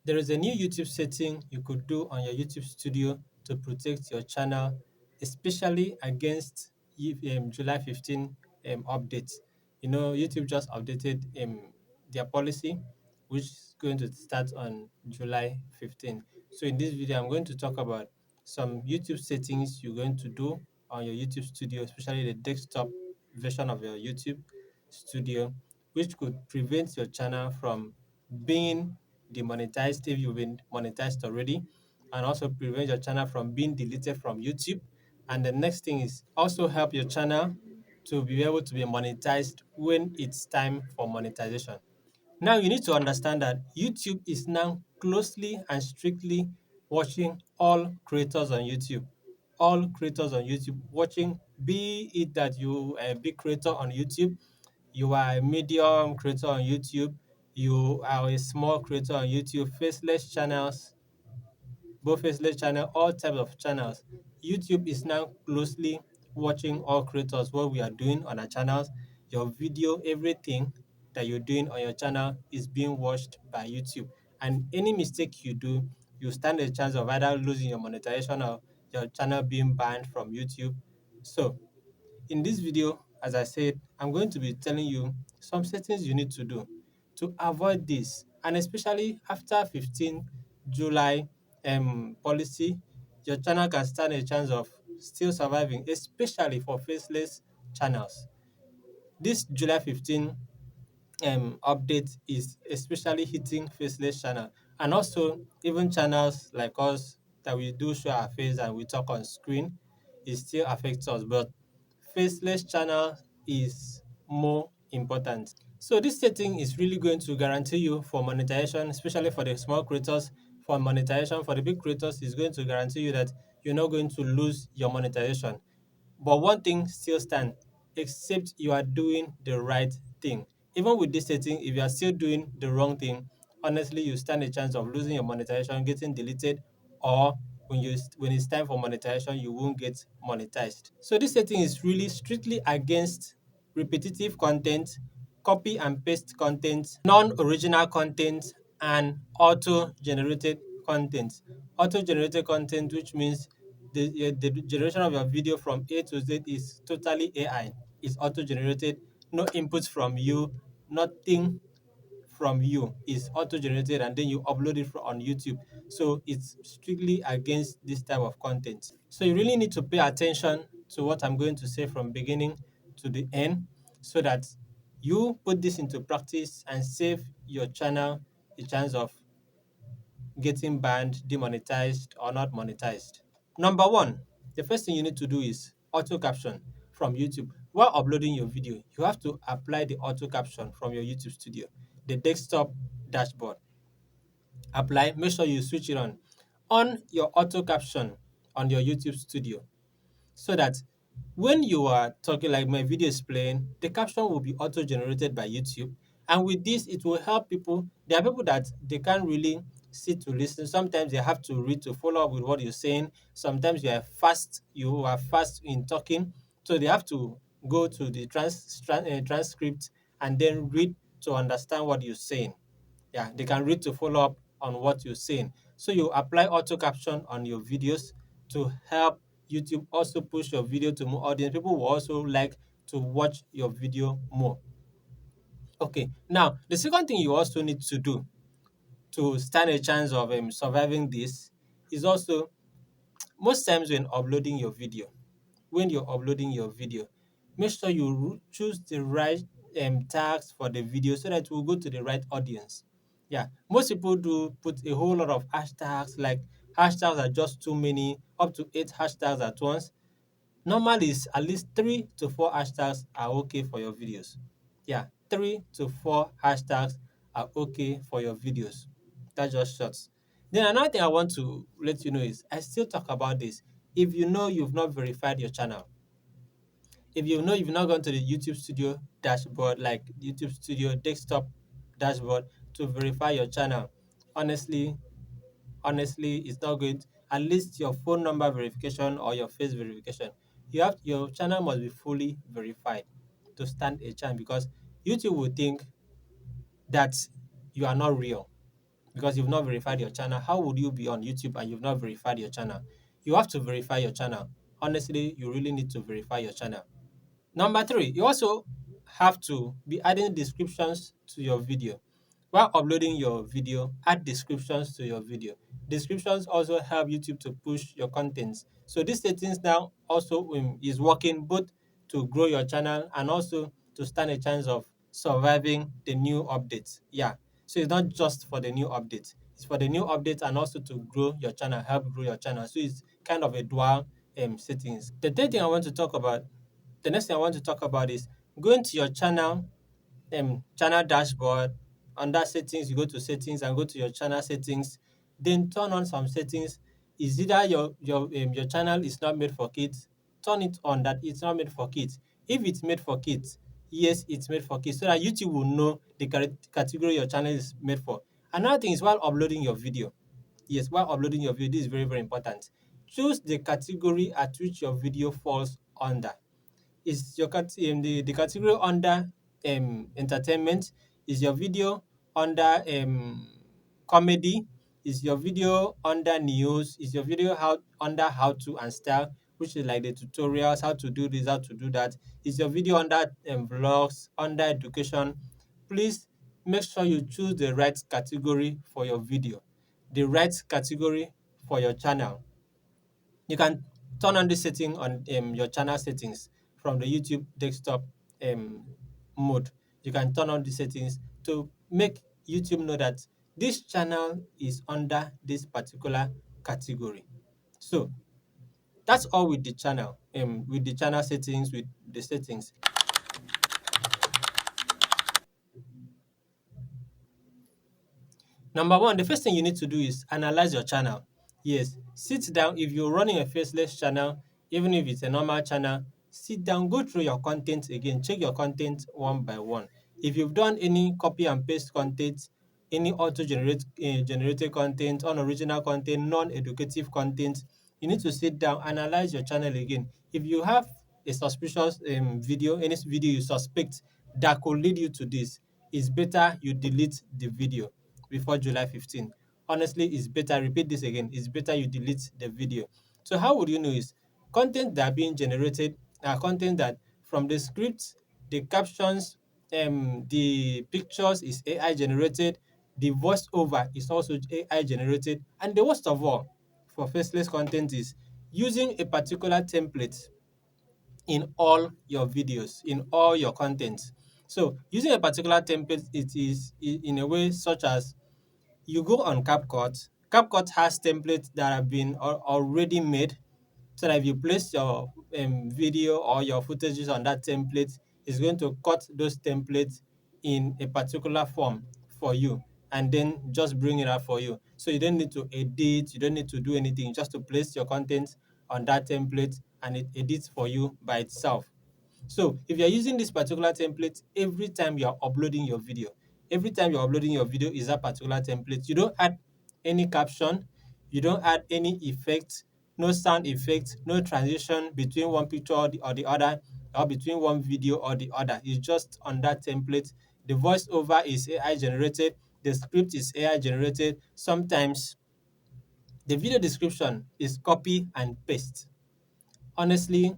There is a new YouTube setting you could do on your YouTube studio to protect your channel, especially against July 15 updates. You know, YouTube just updated their policy, which is going to start on July 15. So in this video, I'm going to talk about some YouTube settings you're going to do on your YouTube studio, especially the desktop version of your YouTube studio, which could prevent your channel from being demonetized if you've been monetized already, and also prevent your channel from being deleted from YouTube. And the next thing is also help your channel to be able to be monetized when it's time for monetization. Now you need to understand that YouTube is now closely and strictly watching all creators on YouTube. All creators on YouTube watching, be it that you are a big creator on YouTube, you are a medium creator on YouTube, you are a small creator on YouTube, faceless channels, both faceless channel, all types of channels. YouTube is now closely watching all creators, what we are doing on our channels, your video, everything that you're doing on your channel is being watched by YouTube. And any mistake you do, you stand a chance of either losing your monetization or your channel being banned from YouTube. So in this video, as I said, I'm going to be telling you some settings you need to do to avoid this. And especially after 15 July policy, your channel can stand a chance of still surviving, especially for faceless channels. This July 15 update is especially hitting faceless channel, and also even channels like us that we do show our face and we talk on screen, it still affects us, but faceless channel is more important. So this setting is really going to guarantee you for monetization, especially for the small creators. For monetization for the big creators, is going to guarantee you that you're not going to lose your monetization. But one thing still stands, except you are doing the right thing. Even with this setting, if you are still doing the wrong thing, honestly, you stand a chance of losing your monetization, getting deleted, or when it's time for monetization, you won't get monetized. So this setting is really strictly against repetitive content, copy and paste content, non-original content, and auto-generated content. Auto-generated content, which means the generation of your video from A to Z is totally AI. It's auto-generated, no input from you, nothing from you. Is auto-generated, and then you upload it on YouTube. So it's strictly against this type of content. So you really need to pay attention to what I'm going to say from beginning to the end, so that you put this into practice and save your channel a chance of getting banned, demonetized, or not monetized. Number one, the first thing you need to do is auto caption from YouTube. While uploading your video, you have to apply the auto caption from your YouTube studio, the desktop dashboard. Apply, make sure you switch it on your auto caption on your YouTube studio, so that when you are talking, like my video is playing, the caption will be auto generated by YouTube. And with this, it will help people. There are people that they can't really sit to listen. Sometimes they have to read to follow up with what you're saying. Sometimes you are fast in talking. So they have to go to the transcript and then read to understand what you're saying. Yeah, they can read to follow up on what you're saying. So you apply auto caption on your videos to help YouTube also push your video to more audience. People will also like to watch your video more. Okay, now the second thing you also need to do to stand a chance of surviving this is also, most times when you're uploading your video, make sure you choose the right tags for the video so that it will go to the right audience. Yeah, most people do put a whole lot of hashtags, like hashtags are just too many, up to 8 hashtags at once. Normal is at least 3 to 4 hashtags are okay for your videos. Yeah, 3 to 4 hashtags are okay for your videos. That's just shorts. Then another thing I want to let you know is, I still talk about this. If you know you've not verified your channel, if you know you've not gone to the YouTube studio dashboard, like YouTube studio desktop dashboard, to verify your channel, honestly, it's not good. At least your phone number verification or your face verification, your channel must be fully verified to stand a chance, because YouTube will think that you are not real, because you've not verified your channel. How would you be on YouTube and you've not verified your channel? You have to verify your channel. Honestly, you really need to verify your channel. Number three, you also have to be adding descriptions to your video. While uploading your video, add descriptions to your video. Descriptions also help YouTube to push your contents. So these settings now also is working both to grow your channel and also to stand a chance of surviving the new updates. Yeah. So it's not just for the new updates. It's for the new updates and also to grow your channel, help grow your channel. So it's kind of a dual settings. The third thing I want to talk about, the next thing I want to talk about is going to your channel dashboard. Under settings, you go to settings and go to your channel settings, then turn on some settings. Is either your channel is not made for kids, turn it on that it's not made for kids. If it's made for kids, yes, it's made for kids, so that YouTube will know the category your channel is made for. Another thing is while uploading your video, yes, while uploading your video, this is very, very important. Choose the category at which your video falls under. Is your the category under entertainment? Is your video under comedy? Is your video under news? Is your video under how to and style, which is like the tutorials, how to do this, how to do that? Is your video under vlogs, under education? Please make sure you choose the right category for your video, the right category for your channel. You can turn on this setting on your channel settings from the YouTube desktop um, mode. You can turn on the settings to make YouTube know that this channel is under this particular category. So that's all with the channel settings, with the settings. Number one, the first thing you need to do is analyze your channel. Yes, sit down. If you're running a faceless channel, even if it's a normal channel, sit down, go through your content again, check your content one by one. If you've done any copy and paste content, any generated content, unoriginal content, non-educative content, you need to sit down, analyze your channel again. If you have a suspicious video, any video you suspect that could lead you to this, it's better you delete the video before July 15. Honestly, it's better, repeat this again, it's better you delete the video. So how would you know is content that are being generated are content that from the scripts, the captions, the pictures is AI generated, the voiceover is also AI generated, and the worst of all for faceless content is using a particular template in all your videos, in all your content. So using a particular template, it is in a way such as you go on CapCut. CapCut has templates that have been already made, so that if you place your video or your footages on that template, it's going to cut those templates in a particular form for you and then just bring it out for you. So you don't need to edit, you don't need to do anything, just to place your content on that template and it edits for you by itself. So if you're using this particular template every time you're uploading your video, every time you're uploading your video is that particular template. You don't add any caption, you don't add any effect, no sound effect, no transition between one picture or the other, or between one video or the other. It's just on that template. The voiceover is AI generated, the script is AI generated. Sometimes the video description is copy and paste. Honestly,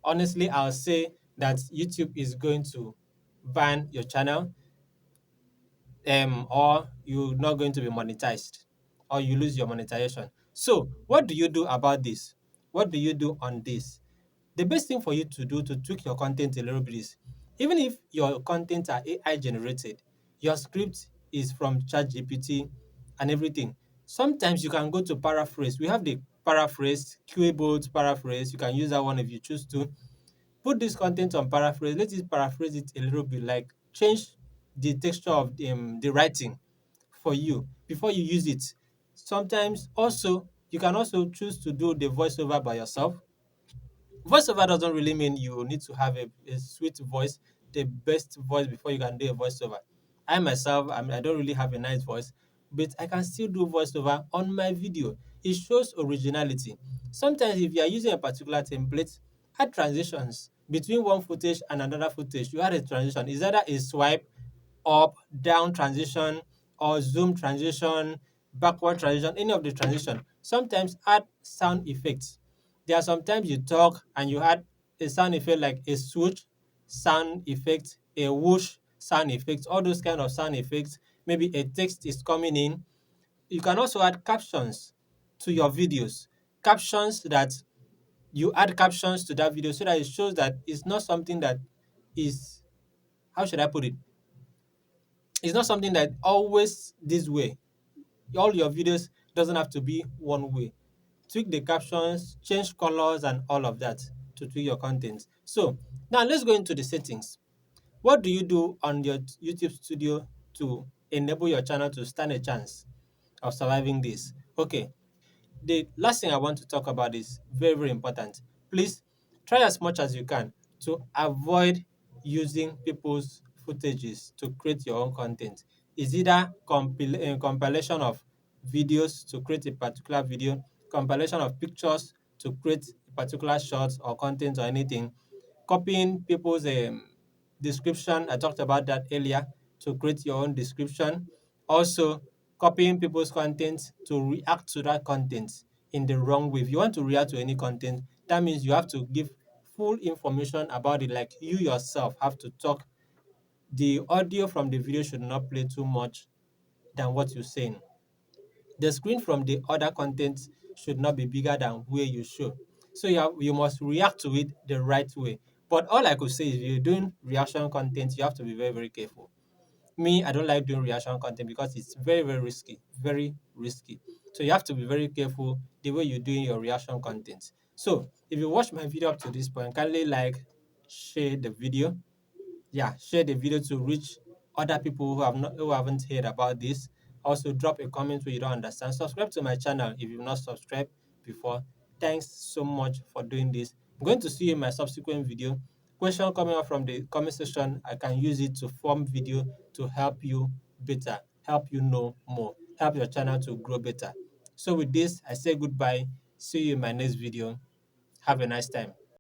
honestly, I'll say that YouTube is going to ban your channel, or you're not going to be monetized, or you lose your monetization. So, what do you do about this? What do you do on this? The best thing for you to do to tweak your content a little bit is, even if your content are AI generated, your script is from ChatGPT and everything. Sometimes you can go to paraphrase. We have the paraphrase, QA paraphrase. You can use that one if you choose to. Put this content on paraphrase. Let it paraphrase it a little bit, like change the texture of the writing for you before you use it. Sometimes also you can also choose to do the voiceover by yourself. Voiceover doesn't really mean you need to have a sweet voice, the best voice before you can do a voiceover. I myself, I don't really have a nice voice, but I can still do voiceover on my video. It shows originality. Sometimes if you are using a particular template, add transitions between one footage and another footage. You add a transition. Is either a swipe up, down transition, or zoom transition, backward transition, any of the transition. Sometimes add sound effects. There are sometimes you talk and you add a sound effect like a swoosh sound effect, a whoosh sound effect, all those kind of sound effects. Maybe a text is coming in. You can also add captions to your videos. Captions that you add captions to that video so that it shows that it's not something that is, how should I put it? It's not something that always this way. All your videos doesn't have to be one way. Tweak the captions, change colors, and all of that to tweak your content. So now let's go into the settings. What do you do on your YouTube studio to enable your channel to stand a chance of surviving this? Okay, the last thing I want to talk about is very, very important. Please try as much as you can to avoid using people's footages to create your own content. Is either compilation of videos to create a particular video, compilation of pictures to create a particular shot or content or anything, copying people's description. I talked about that earlier to create your own description. Also, copying people's content to react to that content in the wrong way. If you want to react to any content, that means you have to give full information about it. Like you yourself have to talk. The audio from the video should not play too much than what you're saying. The screen from the other content should not be bigger than where you show. So you must react to it the right way. But all I could say is if you're doing reaction content, you have to be very, very careful. Me, I don't like doing reaction content because it's very, very risky. Very risky. So you have to be very careful the way you're doing your reaction content. So if you watch my video up to this point, kindly like, share the video, yeah, share the video to reach other people who haven't heard about this. Also drop a comment where you don't understand. Subscribe to my channel if you've not subscribed before. Thanks so much for doing this. I'm going to see you in my subsequent video. Question coming up from the comment section, I can use it to form video to help you better, help you know more, help your channel to grow better. So with this, I say goodbye. See you in my next video. Have a nice time.